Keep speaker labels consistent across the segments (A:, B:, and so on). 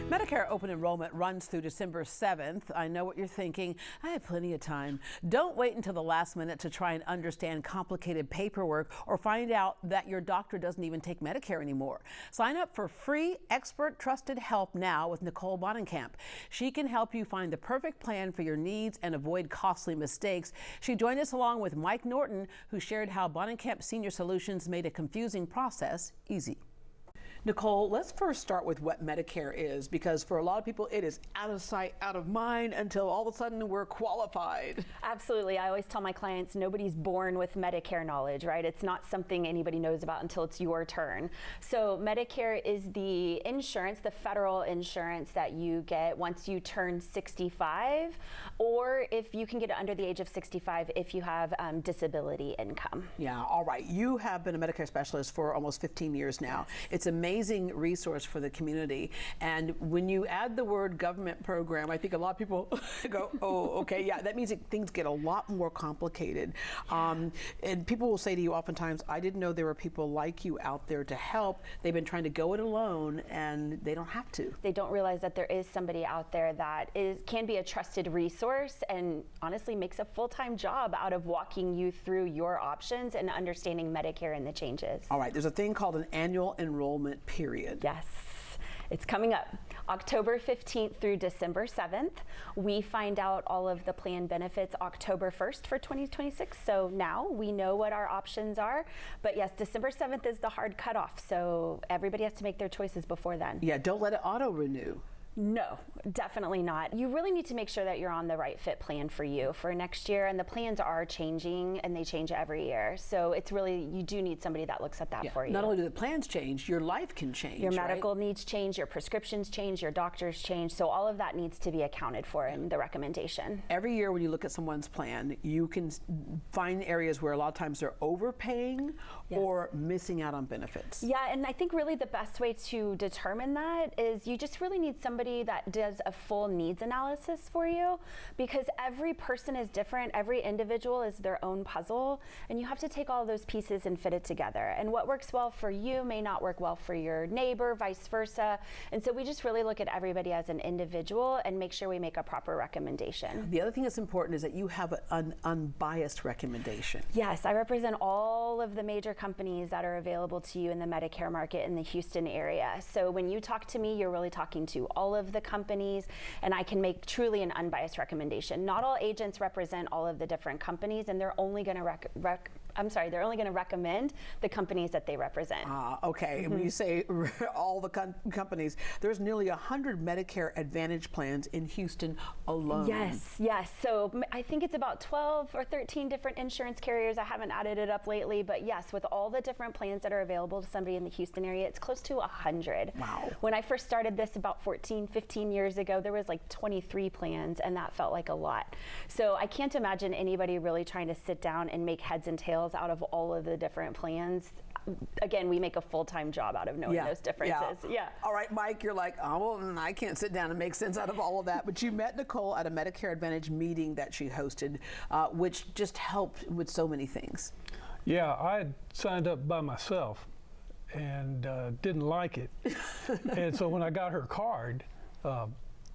A: Medicare open enrollment runs through December 7th. I know what you're thinking. I have plenty of time. Don't wait until the last minute to try and understand complicated paperwork or find out that your doctor doesn't even take Medicare anymore. Sign up for free expert trusted help now with Nicole Bonicamp. She can help you find the perfect plan for your needs and avoid costly mistakes. She joined us along with Mike Norton, who shared how Bonicamp Senior Solutions made a confusing process easy. Nicole, let's first start with what Medicare is, because for a lot of people it is out of sight, out of mind until all of a sudden we're qualified.
B: Absolutely. I always tell my clients nobody's born with Medicare knowledge, right? It's not something anybody knows about until it's your turn. So Medicare is the insurance, the federal insurance that you get once you turn 65, or if you can get it under the age of 65 if you have disability income.
A: Yeah, all right. You have been a Medicare specialist for almost 15 years now. It's amazing resource for the community. And when you add the word government program, I think a lot of people go, oh, okay, yeah, that means things get a lot more complicated. And people will say to you oftentimes, I didn't know there were people like you out there to help. They've been trying to go it alone and they don't have to.
B: They don't realize that there is somebody out there that can be a trusted resource and honestly makes a full-time job out of walking you through your options and understanding Medicare and the changes.
A: All right, there's a thing called an annual enrollment period.
B: Yes, it's coming up October 15th through December 7th. We find out all of the plan benefits October 1st for 2026. So now we know what our options are. But yes, December 7th is the hard cutoff. So everybody has to make their choices before then.
A: Yeah, don't let it auto renew.
B: No, definitely not. You really need to make sure that you're on the right fit plan for you for next year, and the plans are changing and they change every year. So it's really, you do need somebody that looks at that for you.
A: Not only do the plans change, your life can change.
B: Your medical needs change, your prescriptions change, your doctors change. So all of that needs to be accounted for in the recommendation.
A: Every year when you look at someone's plan, you can find areas where a lot of times they're overpaying or missing out on benefits.
B: Yeah, and I think really the best way to determine that is you just really need somebody that does a full needs analysis for you, because every person is different, every individual is their own puzzle, and you have to take all those pieces and fit it together. And what works well for you may not work well for your neighbor, vice versa. And so we just really look at everybody as an individual and make sure we make a proper recommendation.
A: The other thing that's important is that you have an unbiased recommendation.
B: Yes, I represent all of the major companies that are available to you in the Medicare market in the Houston area. So when you talk to me, you're really talking to all of the companies, and I can make truly an unbiased recommendation. Not all agents represent all of the different companies, and they're only going to they're only going to recommend the companies that they represent.
A: Okay. And when you say all the companies, there's nearly 100 Medicare Advantage plans in Houston alone.
B: Yes. So I think it's about 12 or 13 different insurance carriers. I haven't added it up lately, but yes, with all the different plans that are available to somebody in the Houston area, it's close to 100.
A: Wow.
B: When I first started this about 15 years ago, there was like 23 plans, and that felt like a lot. So I can't imagine anybody really trying to sit down and make heads and tails out of all of the different plans. Again, we make a full-time job out of knowing those differences. Yeah.
A: All right, Mike, you're like, oh, well, I can't sit down and make sense out of all of that. But you met Nicole at a Medicare Advantage meeting that she hosted, which just helped with so many things.
C: Yeah, I had signed up by myself and didn't like it. And so when I got her card,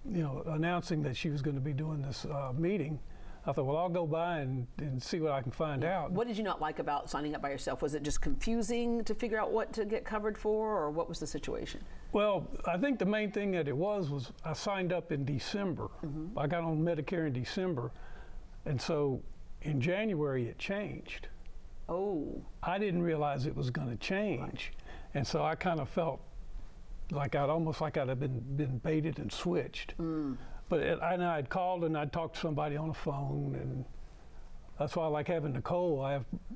C: announcing that she was going to be doing this meeting, I thought, well, I'll go by and see what I can find out.
A: What did you not like about signing up by yourself? Was it just confusing to figure out what to get covered for, or what was the situation?
C: Well, I think the main thing that it was I signed up in December. I got on Medicare in December, and so in January it changed.
A: Oh. I
C: didn't realize it was going to change, and so I kind of felt like I'd have been baited and switched. But I'd called and I'd talked to somebody on the phone, and that's why I like having Nicole. I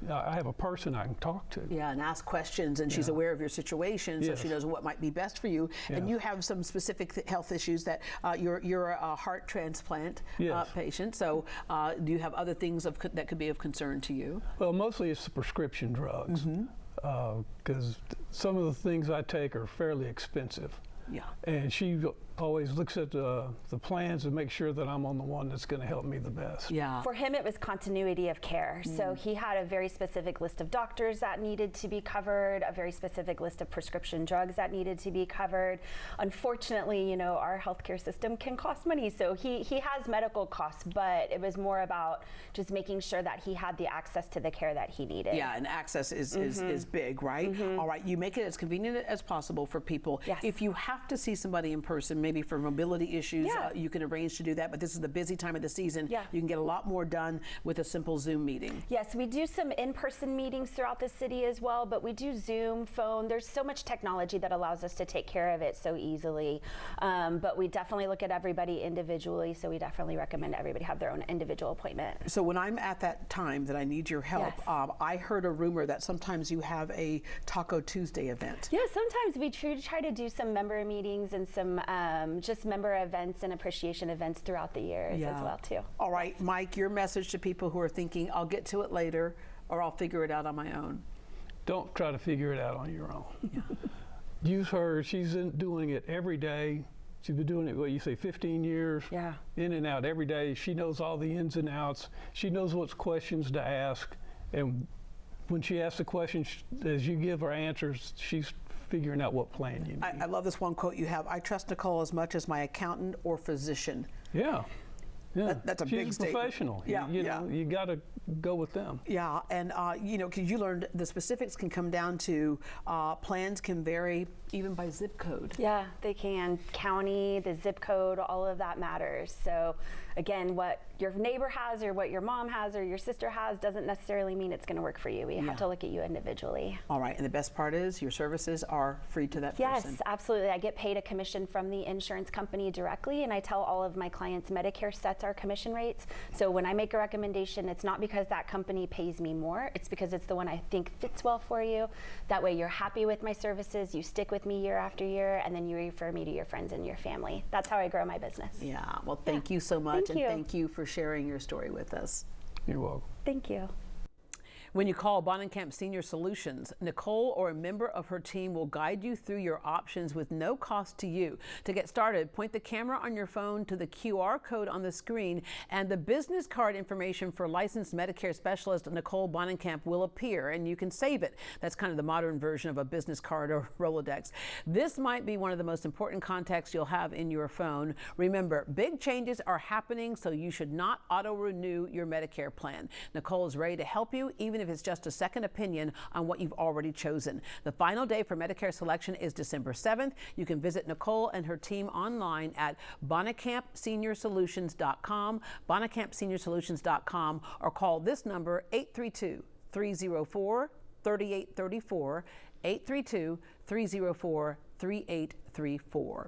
C: have a person I can talk to.
A: Yeah, and ask questions, and she's aware of your situation, so she knows what might be best for you. And you have some specific health issues that you're a heart transplant patient. So do you have other things that could be of concern to you?
C: Well, mostly it's the prescription drugs, because some of the things I take are fairly expensive.
A: Yeah.
C: And she always looks at the plans and makes sure that I'm on the one that's going to help me the best.
A: Yeah.
B: For him, it was continuity of care. So he had a very specific list of doctors that needed to be covered, a very specific list of prescription drugs that needed to be covered. Unfortunately, you know, our healthcare system can cost money. So he has medical costs, but it was more about just making sure that he had the access to the care that he needed.
A: Yeah, and access is big, right? All right, you make it as convenient as possible for people.
B: Yes.
A: If you have to see somebody in person, maybe for mobility issues,
B: Yeah.
A: you can arrange to do that, but this is the busy time of the season.
B: Yeah.
A: You can get a lot more done with a simple Zoom meeting.
B: Yes, we do some in-person meetings throughout the city as well, but we do Zoom, phone. There's so much technology that allows us to take care of it so easily. But we definitely look at everybody individually, so we definitely recommend everybody have their own individual appointment.
A: So when I'm at that time that I need your help,
B: Yes.
A: I heard a rumor that sometimes you have a Taco Tuesday event.
B: Yeah, sometimes we try to do some member meetings and some just member events and appreciation events throughout the years as well too.
A: All right, Mike, your message to people who are thinking, I'll get to it later or I'll figure it out on my own.
C: Don't try to figure it out on your own. Use her. She's doing it every day. She's been doing it, what you say, 15 years?
B: Yeah.
C: In and out every day. She knows all the ins and outs. She knows what questions to ask. And when she asks the questions, as you give her answers, she's figuring out what plan you need.
A: I love this one quote you have. I trust Nicole as much as my accountant or physician.
C: Yeah. Yeah.
A: That's a
C: She's
A: big
C: a
A: statement.
C: professional.
A: Yeah,
C: You know, you got to go with them.
A: Yeah, and you know, because you learned the specifics can come down to plans can vary even by zip code.
B: Yeah, they can. County, the zip code, all of that matters. So again, what your neighbor has or what your mom has or your sister has doesn't necessarily mean it's going to work for you. We have to look at you individually.
A: All right, and the best part is your services are free to that
B: Yes,
A: person.
B: absolutely. I get paid a commission from the insurance company directly, and I tell all of my clients Medicare sets our commission rates. So when I make a recommendation, it's not because that company pays me more, it's because it's the one I think fits well for you. That way you're happy with my services, you stick with me year after year, and then you refer me to your friends and your family. That's how I grow my business.
A: Yeah, well, thank you so much,
B: Thank you.
A: and thank you for sharing your story with us.
C: You're welcome.
B: Thank you.
A: When you call Bonicamp Senior Solutions, Nicole or a member of her team will guide you through your options with no cost to you. To get started, point the camera on your phone to the QR code on the screen, and the business card information for licensed Medicare specialist Nicole Bonicamp will appear, and you can save it. That's kind of the modern version of a business card or Rolodex. This might be one of the most important contacts you'll have in your phone. Remember, big changes are happening, so you should not auto-renew your Medicare plan. Nicole is ready to help you, even if it's just a second opinion on what you've already chosen. The final day for Medicare selection is December 7th. You can visit Nicole and her team online at BonicampSeniorSolutions.com, BonicampSeniorSolutions.com, or call this number 832-304-3834, 832-304-3834.